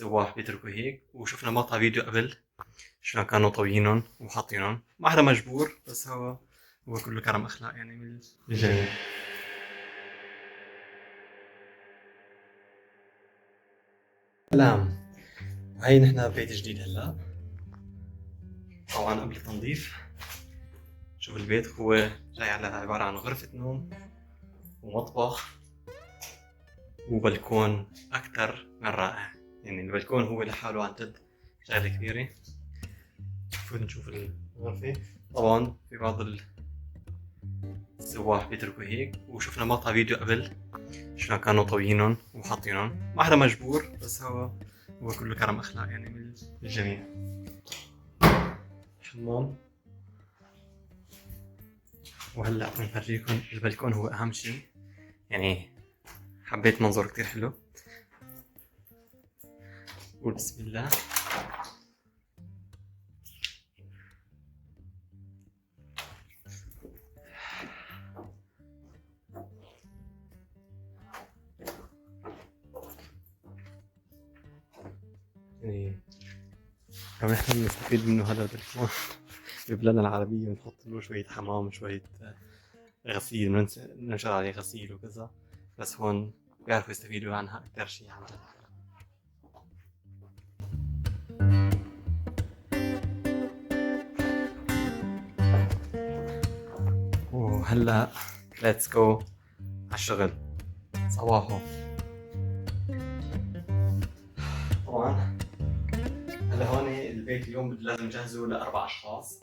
السواح بيتركوا هيك. وشفنا مقطع فيديو قبل شلون كانوا طويينهم وحاطينهم، ما حدا مجبور، بس هو كله كرم اخلاق يعني من الجميع. سلام. هاي نحن ببيت جديد هلا، طبعا قبل التنظيف. شوف البيت هو جاي على عبارة عن غرفة نوم ومطبخ وبلكون أكثر من رائع. يعني البلكون هو لحاله عن جد شغلة كبيرة. نشوف الغرفة. طبعا في بعض السواح بيتركوا هيك، وشفنا مقطع فيديو قبل شلون كانوا طويينهم وحاطينهم، ما حدا مجبور، بس هو كله كرم اخلاق يعني من الجميع. حمام. وهلا بنفرجيكم البلكون، هو اهم شيء يعني. حبيت منظر كتير حلو. قول بسم الله. يعني كمان احنا بنستفيد منه هذا البلكون ببلادنا العربية، بنحط له شوية حمام، شوية غسيل، بننشر عليه غسيل وكذا، بس هون بيعرفوا يستفيدوا عنها أكتر شيء عن جد. وهلا ليتس جو عالشغل. صباحو. طبعا هلا هون البيت اليوم لازم نجهزه ل4 أشخاص.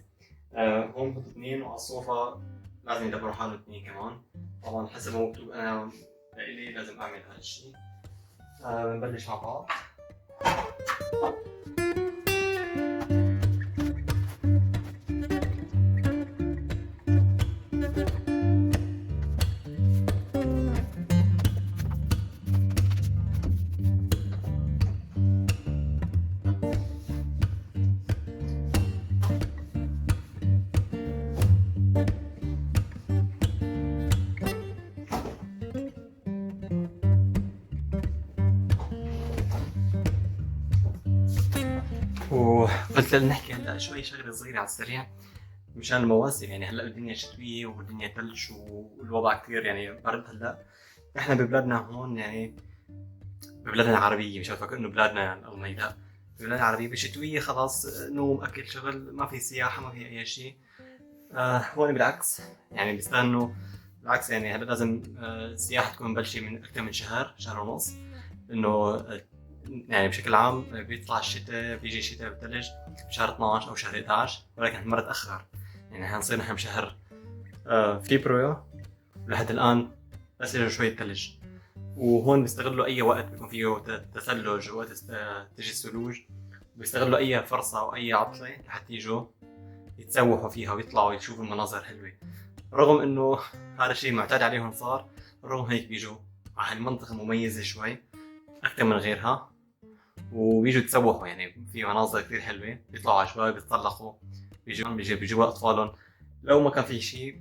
هون بحط 2، وعلى الصوفة لازم يدبروا حالهم 2 كمان. طبعا حسب ما مكتوب أنا لإلي لازم أعمل هذا الشيء. بنبلش مع بعض. وقلت نحكي هلا شوي شغله صغيره على السريع مشان المواسم. يعني هلا الدنيا شتويه والدنيا ثلج والوضع كثير يعني برد. هلا احنا ببلادنا هون يعني ببلادنا العربيه، مش عارف انه بلادنا الالمانيه، لا ببلادنا العربيه بالشتويه خلاص نوم اكل شغل، ما في سياحه، ما في اي شيء. هون بالعكس يعني بيستنوا بالعكس. يعني هلا لازم السياحه تكون مبلشه من اكثر من شهر ونص، انه يعني بشكل عام بيطلع الشتاء، بيجي الشتاء بالثلج بشهر 12 او شهر 11، ولكن هالمره تاخر. يعني حنصير نحن بشهر فبراير، لحد الان بس اجى شويه ثلج. وهون بيستغلوا اي وقت بيكون فيه تثلج، وقت تجي الثلوج بيستغلوا اي فرصه او اي عطله لحتى يجوا يتسوحوا فيها ويطلعوا يشوفوا المناظر حلوه. رغم انه هذا الشيء معتاد عليهم صار، رغم هيك بيجوا على هالمنطقه مميزه شوي اكثر من غيرها، وبيجوا يتسوحوا. يعني في مناظر كثير حلوه، بيطلعوا على شوي، بيتطلقوا، بيجوا اطفالهم. لو ما كان في شيء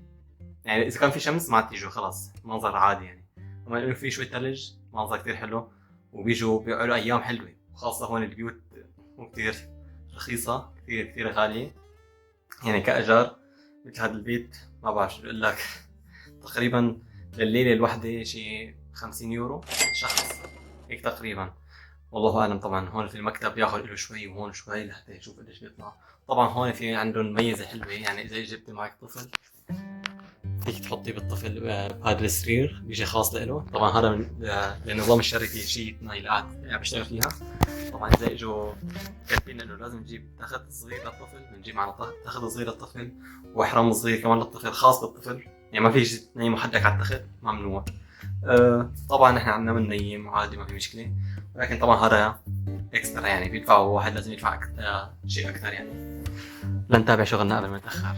يعني، اذا كان في شمس ما عاد يجوا، خلاص منظر عادي يعني. اما انه في شوي ثلج منظر كثير حلو، وبيجوا بيقعدوا ايام حلوه. وخاصه هون البيوت مو كثير رخيصه، كثير غاليه يعني. كاجار مثل هذا البيت ما بعرف شو بقول لك، تقريبا لليله الواحده شيء 50 يورو شخص هيك تقريبا، والله اعلم. طبعا هون في المكتب بياخذ له شوي وهون شوي لحتى يشوف قديش بيطلع. طبعا هون في عندهم ميزه حلوه، يعني اذا جبت معك طفل فيك تحطي بالطفل بهذا السرير بيجي خاص له. طبعا هذا من النظام الشرعي في شيء نايلات يعني بشتغل فيها. طبعا اذا اجوا كاتبين انه لازم نجيب تخت صغير للطفل، بنجيب معنا تخت صغير للطفل، واحرام صغير كمان للطفل خاص بالطفل. يعني ما فيش تنيمه حدك على التخت، ممنوع. طبعا احنا عندنا بننيم عادي، ما في مشكله، ولكن طبعا هذا اكسترا يعني بيدفعوا، واحد لازم يدفع شيء اكثر يعني. لنتابع شغلنا قبل ما نتاخر.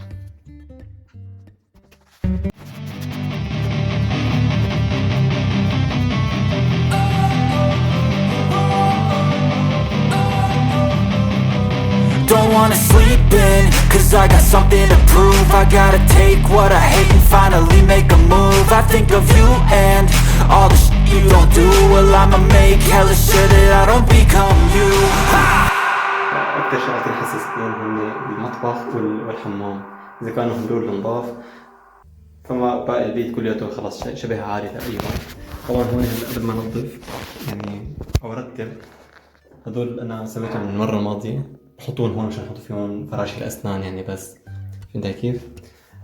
Don't wanna sleep in, cause I got something to prove. I gotta take what I hate and finally make a move. I think of you and all the shit you don't do. Well, I'ma make hella sure that I don't become you. المطبخ والحمام، اذا كانوا هدول نضاف فما باقي البيت كلياته خلص شبه عادي تقريبا. طبعا هون هلا قبل ما انظف يعني او ارتب، هدول انا سويتهم من المره الماضيه، بحطون هون مشان احط فيهم فراشي الاسنان يعني بس. فهمت كيف؟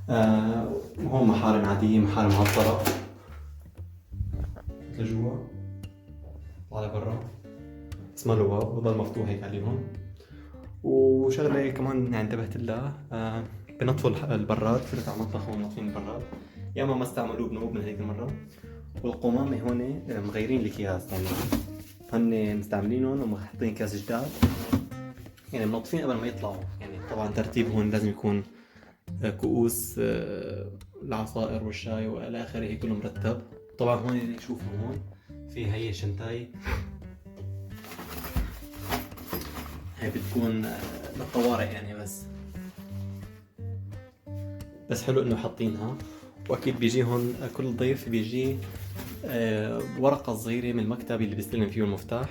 وهون محارم عاديه، محارم معطره لجوا على برا، بس ما له باب، بضل مفتوح هيك عليهم. وشغله كمان يعني انتبهت لها، بنطفوا البراد، فتت على المطبخ هون ناطفين البراد، يا اما ما استعملوه بنوب من هذيك المره. والقمامه هون مغيرين الاكياس، يعني هن مستعملينهم ومحطين كاس جداد، يعني منظفين قبل ما يطلعوا. يعني طبعا ترتيب هون لازم يكون كؤوس العصائر والشاي والى اخره كله مرتب. طبعا هون اللي شوفوا هون في هي شنتاي، هي بتكون للطوارئ يعني بس حلو انه حاطينها. واكيد بيجي هون كل ضيف بيجي ورقة صغيرة من المكتب اللي بيستلم فيه المفتاح،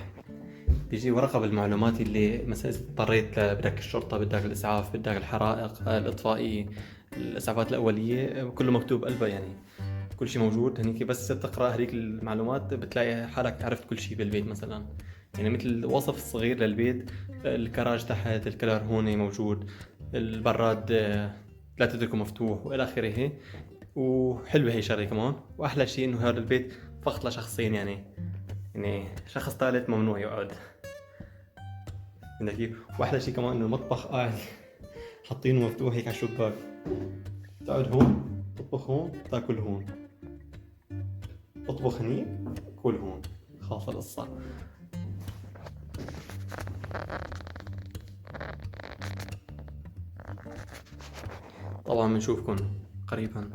بيجي ورقة بالمعلومات اللي مثلا إذا اضطريت بدك الشرطة، بدك الإسعاف، بدك الحرائق، الإطفائية، الإسعافات الأولية، كله مكتوب قلبها يعني كل شيء موجود هنيك. بس تقرأ هذيك المعلومات بتلاقي حالك عرفت كل شيء بالبيت مثلا، يعني مثل وصف صغير للبيت، الكراج تحت، الكلر هون موجود، البراد لا تتركه مفتوح والى اخره. وحلوه هي شغله كمان. واحلى شيء انه هذا البيت فقط لشخصين، يعني شخص ثالث ممنوع يقعد. عندك كيف؟ واحلى شيء كمان انه المطبخ قاعد حاطينه مفتوح هيك على الشباك، تقعد هون تطبخ هون تاكل هون، اطبخ هنيك كل هون، خلاص القصة. طبعا بنشوفكم قريبا.